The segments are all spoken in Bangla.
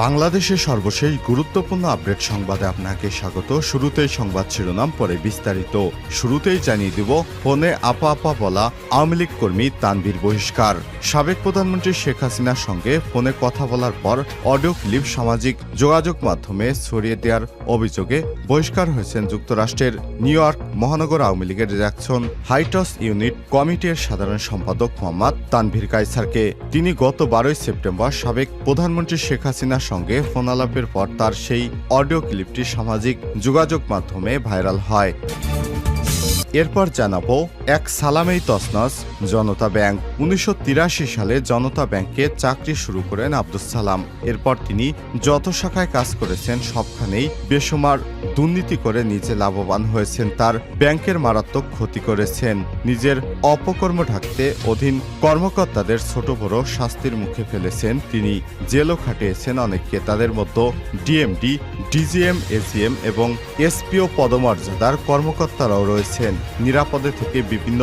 বাংলাদেশের সর্বশেষ গুরুত্বপূর্ণ আপডেট সংবাদে আপনাকে স্বাগত। শুরুতেই সংবাদ শিরোনাম, পরে বিস্তারিত। শুরুতেই জানিয়ে দিব, ফোনে আপা আপা বলা আওয়ামী লীগ কর্মী তানভীর বহিষ্কার। সাবেক প্রধানমন্ত্রী শেখ হাসিনার সঙ্গে ফোনে কথা বলার পর অডিও ক্লিপ সামাজিক যোগাযোগ মাধ্যমে ছড়িয়ে দেওয়ার অভিযোগে বহিষ্কার হয়েছেন যুক্তরাষ্ট্রের নিউ ইয়র্ক মহানগর আওয়ামী লীগের জ্যাকসন হাইটস ইউনিট কমিটির সাধারণ সম্পাদক মোহাম্মদ তানভীর কায়সারকে। তিনি গত 12 সেপ্টেম্বর সাবেক প্রধানমন্ত্রী শেখ হাসিনার সঙ্গে ফোন আলাপের পর তার সেই অডিও ক্লিপটি সামাজিক যোগাযোগ মাধ্যমে ভাইরাল হয়। এরপর জানাবো, এক সালামেই তছনছ জনতা ব্যাংক। 1983 সালে জনতা ব্যাংকে চাকরি শুরু করেন আব্দুস সালাম। এরপর তিনি যত শাখায় কাজ করেছেন সবখানেই বেসুমার দুর্নীতি করে নিজে লাভবান হয়েছেন। তার ব্যাংকের মারাত্মক ক্ষতি করেছেন। নিজের অপকর্ম ঢাকতে অধীন কর্মকর্তাদের ছোট বড় শাস্তির মুখে ফেলেছেন তিনি। জেলও খাটিয়েছেন অনেককে। তাদের মধ্যে ডিএমডি, ডিজিএম, এজিএম এবং এসপিও পদমর্যাদার কর্মকর্তারাও রয়েছেন। নিরাপদে থেকে বিভিন্ন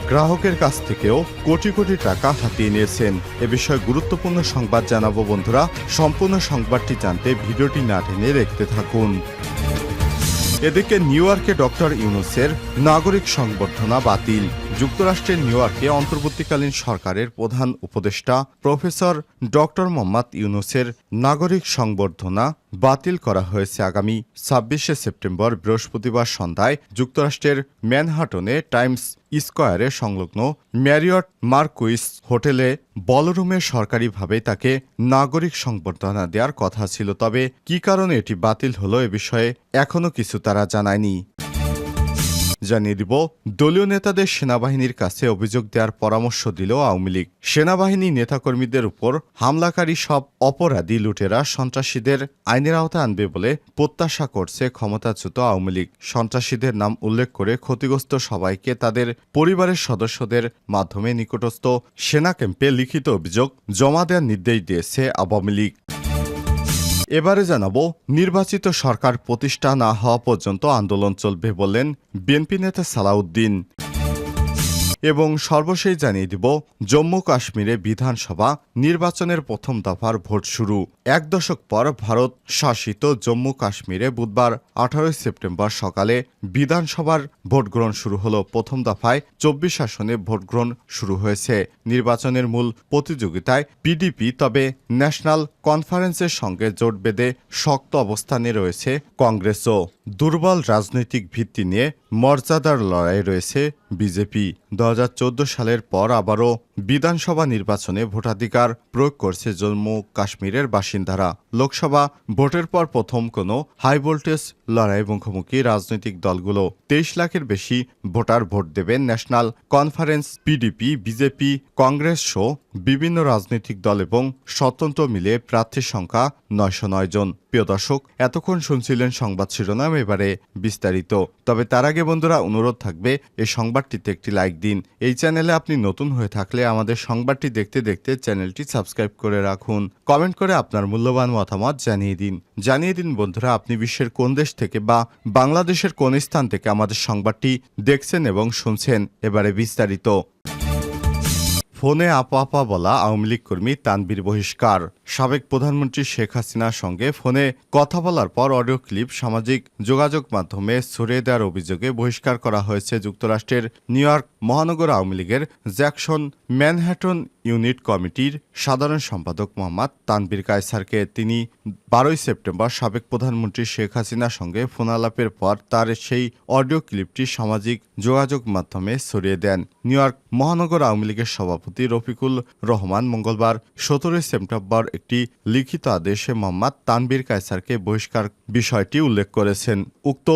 গ্রাহকের কাছ থেকেও কোটি কোটি টাকা হাতিয়ে নিয়েছেন। এ বিষয়ে গুরুত্বপূর্ণ সংবাদ জানাবো বন্ধুরা। সম্পূর্ণ সংবাদটি জানতে ভিডিওটি না টেনে দেখতে থাকুন। এদিকে নিউ ইয়র্কে ডক্টর ইউনূসের নাগরিক সংবর্ধনা বাতিল। যুক্তরাষ্ট্রের নিউ ইয়র্কে অন্তর্বর্তীকালীন সরকারের প্রধান উপদেষ্টা প্রফেসর ডক্টর মোহাম্মদ ইউনূসের নাগরিক সংবর্ধনা বাতিল করা হয়েছে। আগামী 26 সেপ্টেম্বর বৃহস্পতিবার সন্ধ্যায় যুক্তরাষ্ট্রের ম্যানহাটনে টাইমস স্কয়ারে সংলগ্ন ম্যারিয়ট মার্কুইস হোটেলে বলরুমে সরকারিভাবে তাকে নাগরিক সংবর্ধনা দেওয়ার কথা ছিল। তবে কী কারণে এটি বাতিল হলো এ বিষয়ে এখনও কিছু তারা জানায়নি। জানিয়ে দিব, দলীয় নেতাদের সেনাবাহিনীর কাছে অভিযোগ দেওয়ার পরামর্শ দিল আওয়ামী লীগ। সেনাবাহিনী নেতাকর্মীদের উপর হামলাকারী সব অপরাধী লুটেরা সন্ত্রাসীদের আইনের আওতায় আনবে বলে প্রত্যাশা করছে ক্ষমতাচ্যুত আওয়ামী লীগ। সন্ত্রাসীদের নাম উল্লেখ করে ক্ষতিগ্রস্ত সবাইকে তাদের পরিবারের সদস্যদের মাধ্যমে নিকটস্থ সেনা ক্যাম্পে লিখিত অভিযোগ জমা দেওয়ার নির্দেশ দিয়েছে আওয়ামী লীগ। এবারে জানাবো, নির্বাচিত সরকার প্রতিষ্ঠা না হওয়া পর্যন্ত আন্দোলন চলবে বললেন বিএনপি নেতা সালাউদ্দিন। এবং সর্বশেষ জানিয়ে দিব, জম্মু কাশ্মীরে বিধানসভা নির্বাচনের প্রথম দফার ভোট শুরু। এক দশক পর ভারত শাসিত জম্মু কাশ্মীরে বুধবার 18 সেপ্টেম্বর সকালে বিধানসভার ভোট গ্রহণ শুরু হলো। প্রথম দফায় 24 আসনে ভোট গ্রহণ শুরু হয়েছে। নির্বাচনের মূল প্রতিযোগিতায় পিডিপি, তবে ন্যাশনাল কনফারেন্সের সঙ্গে জোট বেঁধে শক্ত অবস্থানে রয়েছে কংগ্রেসও। দুর্বল রাজনৈতিক ভিত্তি নিয়ে মর্যাদার লড়াই রয়েছে বিজেপি। 2014 সালের পর আবারও বিধানসভা নির্বাচনে ভোটাধিকার প্রয়োগ করছে জম্মু কাশ্মীরের বাসিন্দারা। লোকসভা ভোটের পর প্রথম কোনো হাই ভোল্টেজ লড়াই মুখোমুখি রাজনৈতিক দলগুলো। 23 লাখের বেশি ভোটার ভোট দেবেন। National conference, PDP, BJP, Congress সহ বিভিন্ন রাজনৈতিক দল এবং স্বতন্ত্র মিলে প্রার্থীর সংখ্যা 909 জন। প্রিয় দর্শক, এতক্ষণ শুনছিলেন সংবাদ শিরোনাম, এবারে বিস্তারিত। তবে তার আগে বন্ধুরা অনুরোধ থাকবে, এই সংবাদটিতে একটি লাইক দিন। এই চ্যানেলে আপনি নতুন হয়ে থাকলে আমাদের সংবাদটি দেখতে দেখতে চ্যানেলটি সাবস্ক্রাইব করে রাখুন। কমেন্ট করে আপনার মূল্যবান মতামত জানিয়ে দিন বন্ধুরা, আপনি বিশ্বের কোন দেশ থেকে বা বাংলাদেশের কোন স্থান থেকে আমাদের সংবাদটি দেখছেন এবং শুনছেন। এবারে বিস্তারিত। ফোনে আপা আপা বলা আওয়ামী লীগ কর্মী তানভীর বহিষ্কার। সাবেক প্রধানমন্ত্রী শেখ হাসিনার সঙ্গে ফোনে কথা বলার পর অডিও ক্লিপ সামাজিক যোগাযোগ মাধ্যমে ছড়িয়ে দেওয়ার অভিযোগে বহিষ্কার করা হয়েছে যুক্তরাষ্ট্রের নিউ ইয়র্ক মহানগর আওয়ামী লীগের জ্যাকসন ম্যানহাটন ইউনিট কমিটির সাধারণ সম্পাদক মোহাম্মদ তানভীর কায়সারকে। তিনি 12 সেপ্টেম্বর সাবেক প্রধানমন্ত্রী শেখ হাসিনার সঙ্গে ফোন আলাপের পর তার সেই অডিও ক্লিপটি সামাজিক যোগাযোগ মাধ্যমে ছড়িয়ে দেন। নিউ ইয়র্ক মহানগর আওয়ামী লীগের সভাপতি রফিকুল রহমান মঙ্গলবার 17 সেপ্টেম্বর একটি লিখিত আদেশে মোহাম্মদ তানভীর কায়সারকে বহিষ্কার বিষয়টি উল্লেখ করেছেন। উক্ত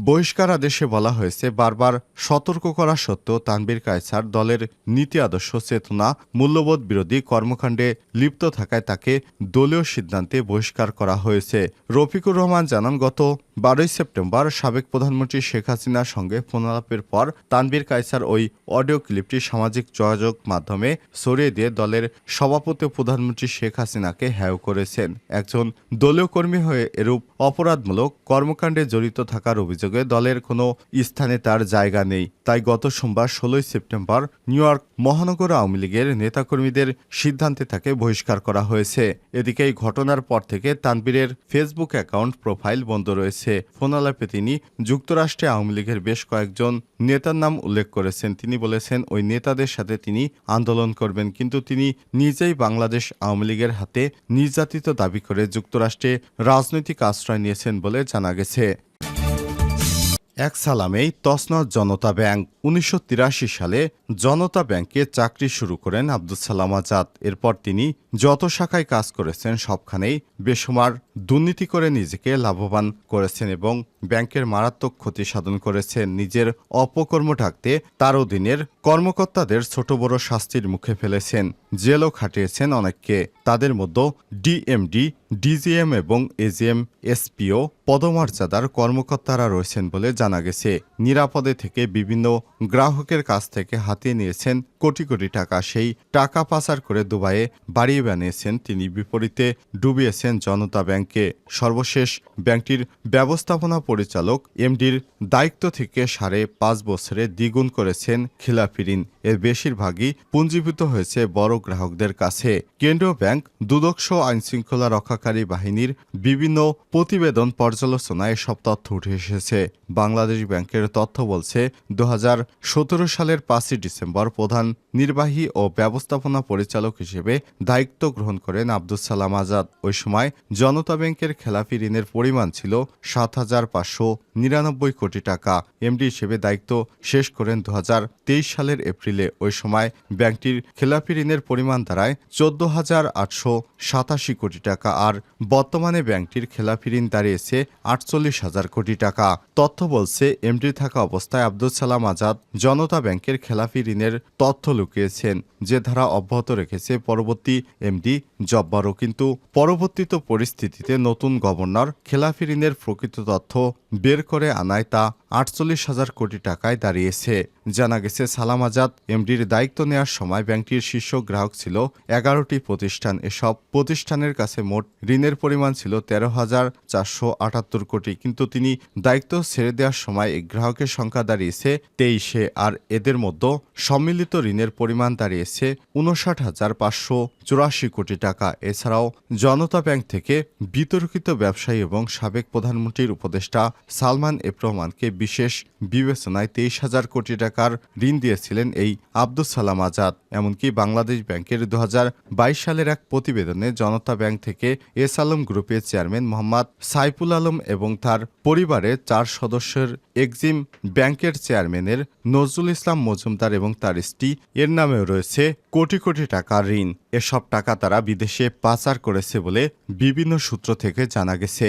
বহিষ্কার আদেশে বলা হয়েছে, বারবার সতর্ক করা সত্ত্বেও তানভীর কায়সার দলের নীতি আদর্শ, চেতনা, মূল্যবোধ বিরোধী কর্মকাণ্ডে লিপ্ত থাকায় তাকে দলীয় সিদ্ধান্তে বহিষ্কার করা হয়েছে। রফিকুর রহমান জানান, গত 12 সেপ্টেম্বর সাবেক প্রধানমন্ত্রী শেখ হাসিনার সঙ্গে ফোন আলাপের পর তানভীর কায়সার ওই অডিও ক্লিপটি সামাজিক যোগাযোগ মাধ্যমে ছড়িয়ে দিয়ে দলের সভাপতি প্রধানমন্ত্রী শেখ হাসিনা তাকে হেয় করেছেন। একজন দলীয় কর্মী হয়ে এরূপ অপরাধমূলক কর্মকাণ্ডে জড়িত থাকার অভিযোগে দলের কোনো স্থানে তার জায়গা নেই। তাই গত সোমবার ১৬ সেপ্টেম্বর নিউ ইয়র্ক মহানগর আওয়ামী লীগের নেতাকর্মীদের সিদ্ধান্তে তাকে বহিষ্কার করা হয়েছে। এদিকে এই ঘটনার পর থেকে তানভীরের ফেসবুক অ্যাকাউন্ট প্রোফাইল বন্ধ রয়েছে। ফোন আলাপে তিনি যুক্তরাষ্ট্রে আওয়ামী লীগের বেশ কয়েকজন নেতার নাম উল্লেখ করেছেন। তিনি বলেছেন ওই নেতাদের সাথে তিনি আন্দোলন করবেন, কিন্তু তিনি নিজেই বাংলাদেশ আওয়ামী লীগের হাতে নির্যাতিত দাবি করে যুক্তরাষ্ট্রে রাজনৈতিক আশ্রয় নিয়েছেন বলে জানা গেছে। এক সালামেই তছনছ জনতা ব্যাংক। ১৯৮৩ সালে জনতা ব্যাংকে চাকরি শুরু করেন আব্দুস সালাম আজাদ। এরপর তিনি যত শাখায় কাজ করেছেন সবখানেই বেসুমার দুর্নীতি করে নিজেকে লাভবান করেছেন এবং ব্যাংকের মারাত্মক ক্ষতি সাধন করেছেন। নিজের অপকর্ম ঢাকতে তার অধীনের কর্মকর্তাদের ছোট বড় শাস্তির মুখে ফেলেছেন। জেলও খাটিয়েছেন অনেককে। তাদের মধ্যে ডিএমডি, ডিজিএম এবং এজিএম, এসপিও পদমর্যাদার কর্মকর্তারা রয়েছেন বলে জানা গেছে। নিরাপদে থেকে বিভিন্ন গ্রাহকের কাছ থেকে হাতিয়ে নিয়েছেন কোটি কোটি টাকা। সেই টাকা পাচার করে দুবাইয়ে বাড়িয়ে বানিয়েছেন তিনি। বিপরীতে ডুবিয়েছেন জনতা ব্যাংকে। সর্বশেষ ব্যাংকটির ব্যবস্থাপনা পরিচালক এমডির দায়িত্ব থেকে ৫.৫ বছরে দ্বিগুণ করেছেন খিলাফি ঋণ। এর বেশিরভাগই পুঞ্জীভূত হয়েছে বড় গ্রাহকদের কাছে। কেন্দ্রীয় ব্যাংক দুদক আইনশৃঙ্খলা রক্ষাকারী বাহিনীর বিভিন্ন প্রতিবেদন পর্যালোচনায় এসব তথ্য উঠে এসেছে। বাংলাদেশ ব্যাংকের তথ্য বলছে ২০১৭ সালের ৫ই ডিসেম্বর প্রধান নির্বাহী ও ব্যবস্থাপনা পরিচালক হিসেবে দায়িত্ব গ্রহণ করেন আব্দুস সালাম আজাদ। ওই সময় জনতা ব্যাংকের খেলাপি ঋণের পরিমাণ ছিল ৭,৫৯৯ কোটি টাকা। এমডি হিসেবে দায়িত্ব শেষ করেন ২০২৩ সালের এপ্রিলে। ওই সময় ব্যাংকটির খেলাপি ঋণের পরিমাণ দাঁড়ায় ১৪,৮৮৭ কোটি টাকা। আর বর্তমানে ব্যাংকটির খেলাপি ঋণ দাঁড়িয়েছে ৪৮,০০০ কোটি টাকা। তথ্য বলছে এমডি থাকা অবস্থায় আব্দুস সালাম আজাদ জনতা ব্যাংকের খেলাপি ঋণের তথ্য লুকিয়েছেন, যে ধারা অব্যাহত রেখেছে পরবর্তী এমডি জব্বারও। কিন্তু পরবর্তীত পরিস্থিতিতে নতুন গভর্নর খেলাপি ঋণের প্রকৃত তথ্য বের করে আনায় তা ৪৮,০০০ কোটি টাকায় দাঁড়িয়েছে। জানা গেছে৭ আজাদ এমডির দায়িত্ব নেওয়ার সময় ব্যাংকটির শীর্ষ গ্রাহক ছিল ১১টি প্রতিষ্ঠান। এসব প্রতিষ্ঠানের কাছে মোট ঋণের পরিমাণ ছিল ১৩,৪৭৮ কোটি। কিন্তু তিনি দায়িত্ব ছেড়ে দেওয়ার সময় এই গ্রাহকের সংখ্যা দাঁড়িয়েছে ২৩-এ। আর এদের মধ্যে সম্মিলিত ঋণের পরিমাণ দাঁড়িয়েছে ৫৯,৫৮৪ কোটি টাকা। এছাড়াও জনতা ব্যাংক থেকে বিতর্কিত ব্যবসায়ী এবং সাবেক প্রধানমন্ত্রীর উপদেষ্টা সালমান এফ রহমানকে বিশেষ বিবেচনায় ২৩,০০০ কোটি টাকার ঋণ দিয়েছিলেন এই আব্দুস সালাম আজাদ। এমনকি বাংলাদেশ ব্যাংকের ২০২২ সালের এক প্রতিবেদনে জনতা ব্যাংক থেকে এস আলম গ্রুপের চেয়ারম্যান মোহাম্মদ সাইফুল আলম এবং তার পরিবারের ৪ সদস্যের এক্সিম ব্যাংকের চেয়ারম্যানের নজরুল ইসলাম মজুমদার এবং তার স্ত্রী এর নামেও রয়েছে কোটি কোটি টাকার ঋণ। এসব টাকা তারা বিদেশে পাচার করেছে বলে বিভিন্ন সূত্র থেকে জানা গেছে।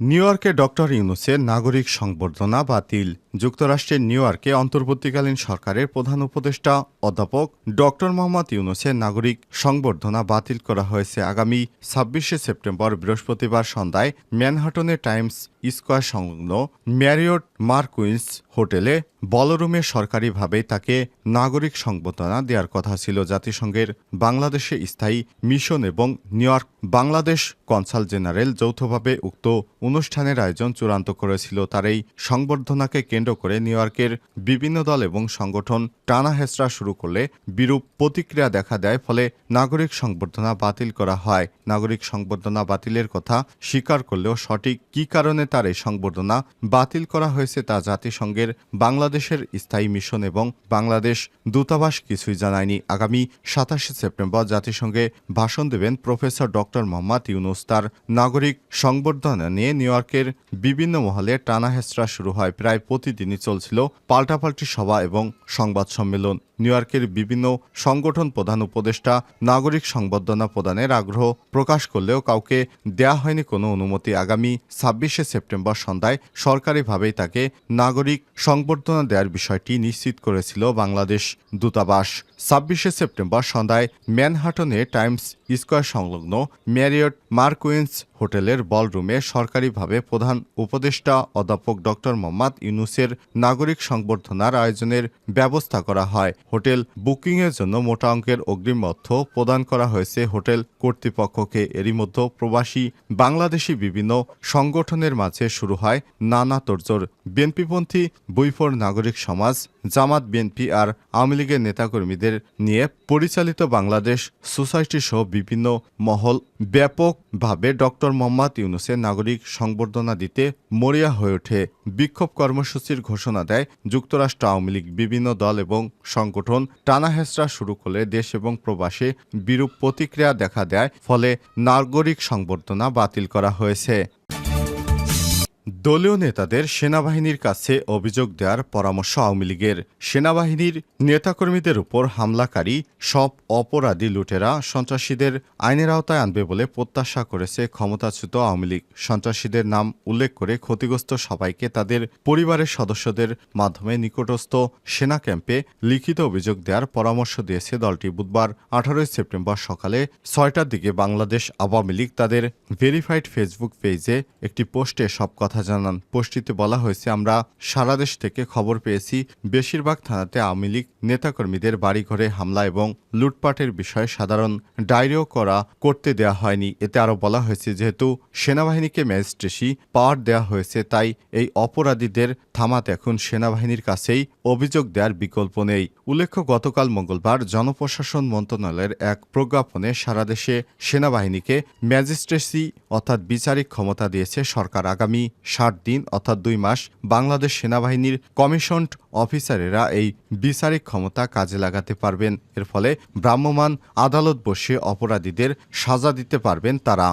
নিউ ইয়র্কে ডক্টর ইউনূসের নাগরিক সংবর্ধনা বাতিল। যুক্তরাষ্ট্রের নিউ ইয়র্কে অন্তর্বর্তীকালীন সরকারের প্রধান উপদেষ্টা অধ্যাপক ডক্টর মোহাম্মদ ইউনূসের নাগরিক সংবর্ধনা বাতিল করা হয়েছে। আগামী ২৬শে সেপ্টেম্বর বৃহস্পতিবার সন্ধ্যায় ম্যানহাটনের টাইমস স্কয়ার সংলগ্ন ম্যারিয়ট মার্কুইন্স হোটেলে বলরুমে সরকারিভাবে তাকে নাগরিক সংবর্ধনা দেওয়ার কথা ছিল। জাতিসংঘের বাংলাদেশে স্থায়ী মিশন এবং new York Bangladesh consul general যৌথভাবে উক্ত অনুষ্ঠানের আয়োজন চূড়ান্ত করেছিল। তার এই সংবর্ধনাকে কেন্দ্র করে নিউ ইয়র্কের বিভিন্ন দল এবং সংগঠন টানা হেঁচড়া শুরু করলে বিরূপ প্রতিক্রিয়া দেখা দেয়। ফলে নাগরিক সংবর্ধনা বাতিল করা হয়। নাগরিক সংবর্ধনা বাতিলের কথা স্বীকার করলেও সঠিক কী কারণে তার এই সংবর্ধনা বাতিল করা হয়েছে তা জাতিসংঘের বাংলাদেশের স্থায়ী মিশন এবং বাংলাদেশ দূতাবাস কিছুই জানায়নি। আগামী ২৭শে সেপ্টেম্বর জাতিসংঘে ভাষণ দেবেন প্রফেসর ডক্টর মোহাম্মদ ইউনূস। তার নাগরিক সংবর্ধনা নিয়ে নিউ ইয়র্কের বিভিন্ন মহলে টানা হেঁচড়া শুরু হয়। প্রায় প্রতিদিনই চলছিল পাল্টাপাল্টি সভা এবং সংবাদ সম্মেলন। নিউ ইয়র্কের বিভিন্ন সংগঠন প্রধান উপদেষ্টা নাগরিক সংবর্ধনা প্রদানের আগ্রহ প্রকাশ করলেও কাউকে দেয়া হয়নি কোনো অনুমতি। আগামী ২৬শে সেপ্টেম্বর সন্ধ্যায় সরকারিভাবেই তাকে নাগরিক সংবর্ধনা দেওয়ার বিষয়টি নিশ্চিত করেছিল বাংলাদেশ দূতাবাস। ২৬শে সেপ্টেম্বর সন্ধ্যায় ম্যানহাটনে টাইমস স্কয়ার সংলগ্ন ম্যারিয়ট মার্কুইন্স হোটেলের বলরুমে সরকারিভাবে প্রধান উপদেষ্টা অধ্যাপক ডক্টর মোহাম্মদ ইউনূসের নাগরিক সংবর্ধনার আয়োজনের ব্যবস্থা করা হয়। হোটেল বুকিংয়ের জন্য মোটা অঙ্কের অগ্রিম অর্থ প্রদান করা হয়েছে হোটেল কর্তৃপক্ষকে। এরই মধ্যে প্রবাসী বাংলাদেশি বিভিন্ন সংগঠনের মাঝে শুরু হয় নানা তোড়জোড়। বিএনপিপন্থী বৈফর নাগরিক সমাজ, জামাত, বিএনপি আর আওয়ামী লীগের নেতাকর্মীদের নিয়ে পরিচালিত বাংলাদেশ সোসাইটি সহ বিভিন্ন মহল ব্যাপকভাবে ডক্টর মোহাম্মদ ইউনূসের নাগরিক সংবর্ধনা দিতে মরিয়া হয়ে ওঠে। বিক্ষোভ কর্মসূচির ঘোষণা দেয় যুক্তরাষ্ট্র আওয়ামী লীগ। বিভিন্ন দল এবং সংগঠন টানাহেঁচড়া শুরু করলে দেশ এবং প্রবাসে বিরূপ প্রতিক্রিয়া দেখা দেয়, ফলে নাগরিক সংবর্ধনা বাতিল করা হয়েছে। দলীয় নেতাদের সেনাবাহিনীর কাছে অভিযোগ দেওয়ার পরামর্শ আওয়ামী লীগের। সেনাবাহিনীর নেতাকর্মীদের উপর হামলাকারী সব অপরাধী লুটেরা সন্ত্রাসীদের আইনের আওতায় আনবে বলে প্রত্যাশা করেছে ক্ষমতাচ্যুত আওয়ামী লীগ। সন্ত্রাসীদের নাম উল্লেখ করে ক্ষতিগ্রস্ত সবাইকে তাদের পরিবারের সদস্যদের মাধ্যমে নিকটস্থ সেনা ক্যাম্পে লিখিত অভিযোগ দেওয়ার পরামর্শ দিয়েছে দলটি। বুধবার 18 সেপ্টেম্বর সকালে 6টার দিকে বাংলাদেশ আওয়ামী লীগ তাদের ভেরিফাইড ফেসবুক পেজে একটি পোস্টে সব কথা জানান। পোস্টটিতে বলা হয়েছে, আমরা সারা দেশ থেকে খবর পেয়েছি বেশিরভাগ থানাতে আওয়ামী লীগ নেতাকর্মীদের বাড়িঘরে হামলা এবং লুটপাটের বিষয়ে সাধারণ ডায়েরিও করতে দেওয়া হয়নি। এতে আরও বলা হয়েছে, যেহেতু সেনাবাহিনীকে ম্যাজিস্ট্রেসি পাওয়ার দেওয়া হয়েছে, তাই এই অপরাধীদের থামাতে এখন সেনাবাহিনীর কাছেই অভিযোগ দেওয়ার বিকল্প নেই। উল্লেখ্য, গতকাল মঙ্গলবার জনপ্রশাসন মন্ত্রণালয়ের এক প্রজ্ঞাপনে সারা দেশে সেনাবাহিনীকে ম্যাজিস্ট্রেসি অর্থাৎ বিচারিক ক্ষমতা দিয়েছে সরকার। আগামী 60 দিন অর্থাৎ 2 মাস বাংলাদেশ সেনাবাহিনীর কমিশনড অফিসারেরা এই বিচারিক ক্ষমতা কাজে লাগাতে পারবেন। এর ফলে ভ্রাম্যমাণ আদালত বসে অপরাধীদের সাজা দিতে পারবেন তারা।